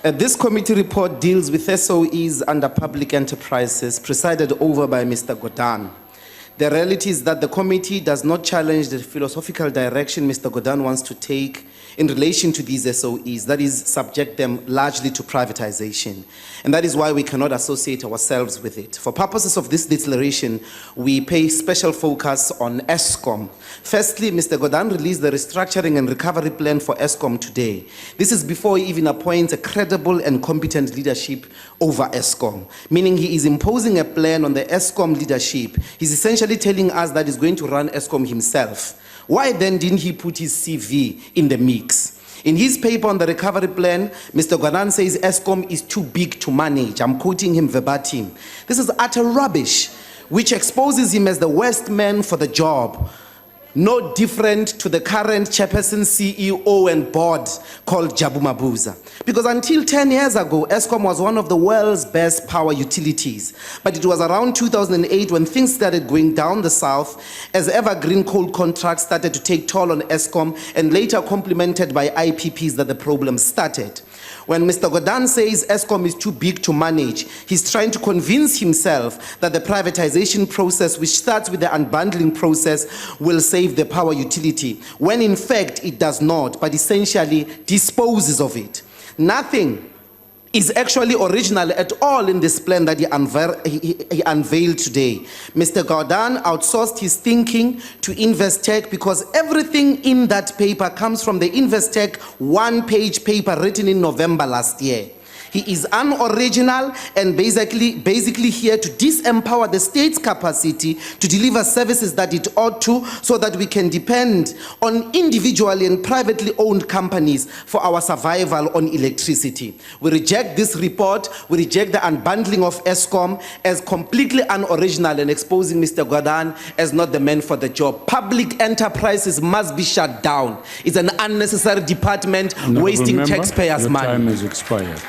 This committee report deals with SOEs under public enterprises presided over by Mr. Gordhan. The reality is that the committee does not challenge the philosophical direction Mr. Gordhan wants to take in relation to these SOEs, that is, subject them largely to privatization. And that is why we cannot associate ourselves with it. For purposes of this declaration, we pay special focus on ESCOM. Firstly, Mr. Gordhan released the restructuring and recovery plan for ESCOM today. This is before he even appoints a credible and competent leadership over ESCOM, meaning he is imposing a plan on the ESCOM leadership. He's essentially telling us that he's going to run ESCOM himself. Why then didn't he put his CV in the mix? In his paper on the recovery plan, Mr. Gordhan says ESCOM is too big to manage. I'm quoting him verbatim. This is utter rubbish, which exposes him as the worst man for the job. No different to the current chairperson, CEO, and board called Jabu Mabuza. Because until 10 years ago, ESCOM was one of the world's best power utilities. But it was around 2008 when things started going down the south as evergreen coal contracts started to take toll on ESCOM and later complemented by IPPs that the problem started. When Mr. Gordhan says ESCOM is too big to manage, he's trying to convince himself that the privatization process, which starts with the unbundling process, will save the power utility, when in fact it does not, but essentially disposes of it. Nothing is actually original at all in this plan that he unveiled today. Mr. Gordhan outsourced his thinking to Investec because everything in that paper comes from the Investec one-page paper written in November last year. He is unoriginal and basically here to disempower the state's capacity to deliver services that it ought to, so that we can depend on individually and privately owned companies for our survival on electricity. We reject this report. We reject the unbundling of ESCOM as completely unoriginal and exposing Mr. Gordhan as not the man for the job. Public enterprises must be shut down. It's an unnecessary department wasting taxpayers' money. Your time has expired.